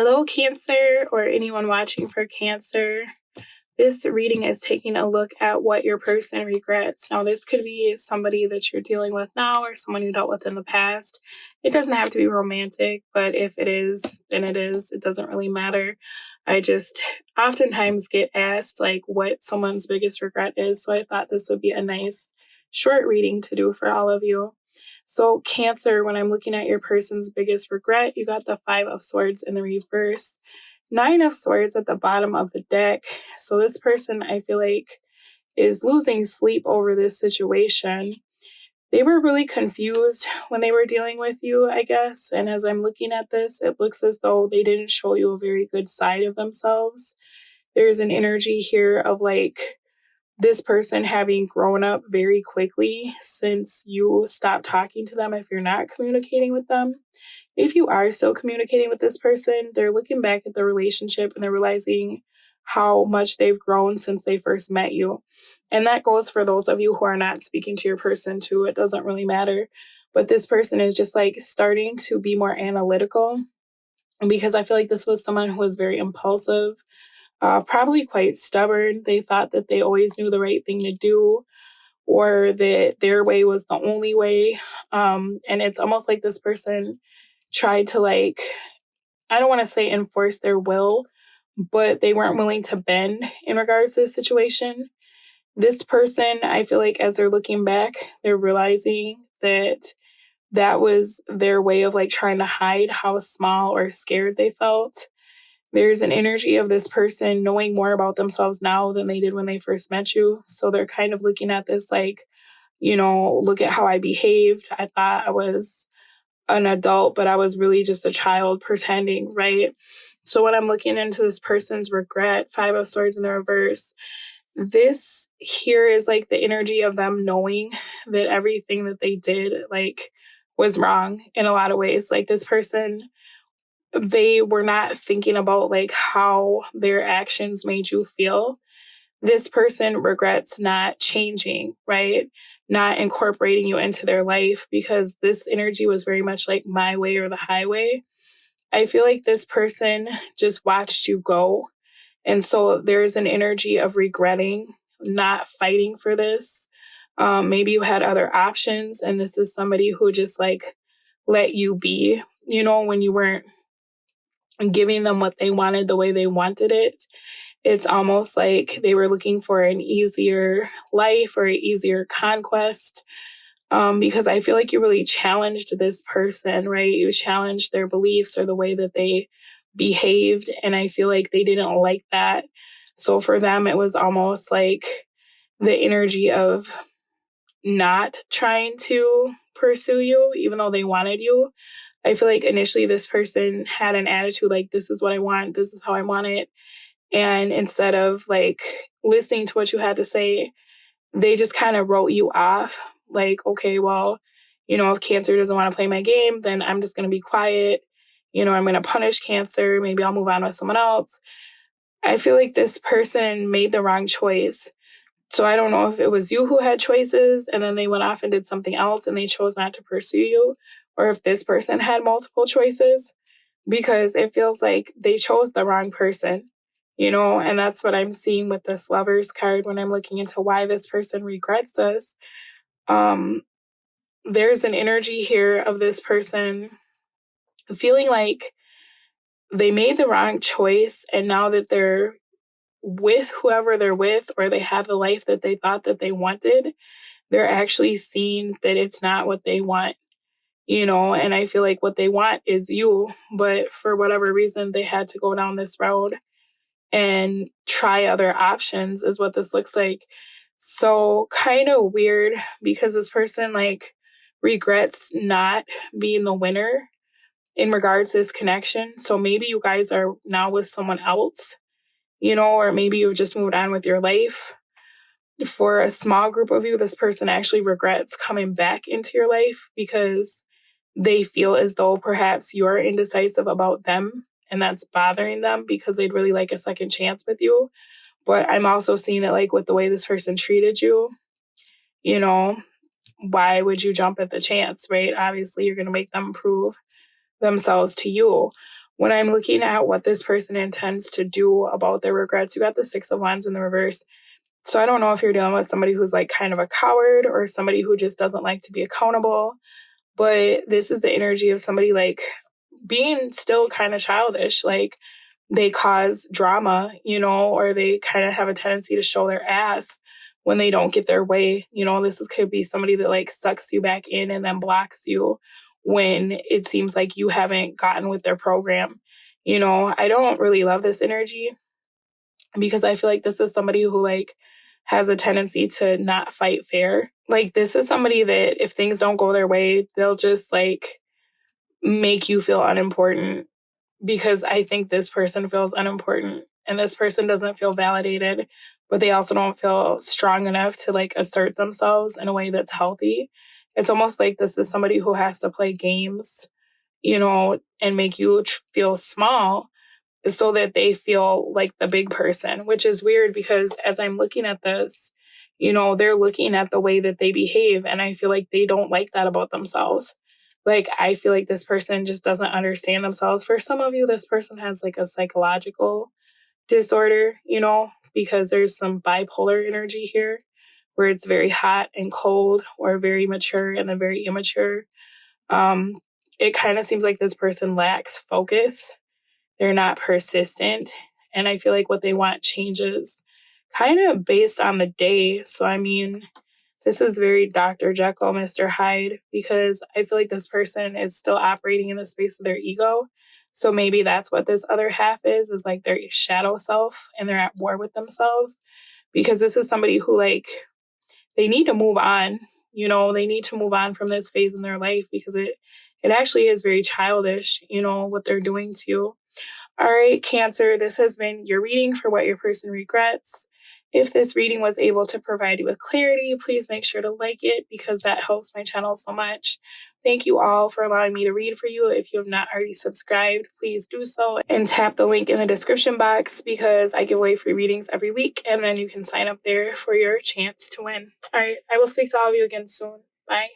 Hello, Cancer, or anyone watching for Cancer. This reading is taking a look at what your person regrets. Now, this could be somebody that you're dealing with now or someone you dealt with in the past. It doesn't have to be romantic, but if it is, then it is. It doesn't really matter. I just oftentimes get asked like what someone's biggest regret is. So I thought this would be a nice short reading to do for all of you. So, Cancer, when I'm looking at your person's biggest regret, you got the Five of Swords in the reverse, Nine of Swords at the bottom of the deck. So, this person, I feel like, is losing sleep over this situation. They were really confused when they were dealing with you, I guess. And as I'm looking at this, it looks as though they didn't show you a very good side of themselves. There's an energy here of like, this person having grown up very quickly since you stopped talking to them if you're not communicating with them. If you are still communicating with this person, they're looking back at the relationship and they're realizing how much they've grown since they first met you. And that goes for those of you who are not speaking to your person too. It doesn't really matter. But this person is just like starting to be more analytical because I feel like this was someone who was very impulsive, probably quite stubborn. They thought that they always knew the right thing to do or that their way was the only way. And it's almost like this person tried to like, I don't want to say enforce their will, but they weren't willing to bend in regards to the situation. This person, I feel like as they're looking back, they're realizing that that was their way of like trying to hide how small or scared they felt. There's an energy of this person knowing more about themselves now than they did when they first met you. So they're kind of looking at this like, look at how I behaved. I thought I was an adult, but I was really just a child pretending, right? So when I'm looking into this person's regret, Five of Swords in the reverse, this here is like the energy of them knowing that everything that they did like was wrong in a lot of ways. Like this person, they were not thinking about like how their actions made you feel. This person regrets not changing, right? Not incorporating you into their life because this energy was very much like my way or the highway. I feel like this person just watched you go. And so there's an energy of regretting not fighting for this. Maybe you had other options, and this is somebody who just like let you be, when you weren't giving them what they wanted the way they wanted it. It's almost like they were looking for an easier life or an easier conquest. Because I feel like you really challenged this person, right? You challenged their beliefs or the way that they behaved. And I feel like they didn't like that. So for them, it was almost like the energy of not trying to pursue you, even though they wanted you. I feel like initially this person had an attitude like, this is what I want, this is how I want it. And instead of like listening to what you had to say, they just kind of wrote you off. Like, okay, well, if Cancer doesn't want to play my game, then I'm just going to be quiet. I'm going to punish Cancer. Maybe I'll move on with someone else. I feel like this person made the wrong choice. So I don't know if it was you who had choices and then they went off and did something else and they chose not to pursue you, or if this person had multiple choices, because it feels like they chose the wrong person, and that's what I'm seeing with this Lovers card when I'm looking into why this person regrets this. There's an energy here of this person feeling like they made the wrong choice, and now that they're with whoever they're with, or they have the life that they thought that they wanted, they're actually seeing that it's not what they want, and I feel like what they want is you, but for whatever reason, they had to go down this road and try other options is what this looks like. So kind of weird because this person like regrets not being the winner in regards to this connection. So maybe you guys are now with someone else, or maybe you've just moved on with your life. For a small group of you, this person actually regrets coming back into your life because they feel as though perhaps you're indecisive about them and that's bothering them because they'd really like a second chance with you. But I'm also seeing it like with the way this person treated you, you know, why would you jump at the chance, right? Obviously, you're going to make them prove themselves to you. when I'm looking at what this person intends to do about their regrets, you got the Six of Wands in the reverse. So I don't know if you're dealing with somebody who's like kind of a coward or somebody who just doesn't like to be accountable. But this is the energy of somebody like being still kind of childish. Like they cause drama, or they kind of have a tendency to show their ass when they don't get their way. This could be somebody that like sucks you back in and then blocks you when it seems like you haven't gotten with their program. I don't really love this energy because I feel like this is somebody who like has a tendency to not fight fair. Like this is somebody that if things don't go their way, they'll just like make you feel unimportant because I think this person feels unimportant and this person doesn't feel validated, but they also don't feel strong enough to like assert themselves in a way that's healthy. It's almost like this is somebody who has to play games, and make you feel small so that they feel like the big person, which is weird because as I'm looking at this, they're looking at the way that they behave. And I feel like they don't like that about themselves. Like, I feel like this person just doesn't understand themselves. For some of you, this person has like a psychological disorder, because there's some bipolar energy here where it's very hot and cold or very mature and then very immature. It kind of seems like this person lacks focus. They're not persistent. And I feel like what they want changes kind of based on the day. So, I mean, this is very Dr. Jekyll, Mr. Hyde, because I feel like this person is still operating in the space of their ego. So maybe that's what this other half is like their shadow self and they're at war with themselves. Because this is somebody who like, they need to move on. They need to move on from this phase in their life because it actually is very childish, what they're doing to you. All right, Cancer, this has been your reading for what your person regrets. If this reading was able to provide you with clarity, please make sure to like it because that helps my channel so much. Thank you all for allowing me to read for you. If you have not already subscribed, please do so and tap the link in the description box because I give away free readings every week and then you can sign up there for your chance to win. All right, I will speak to all of you again soon. Bye.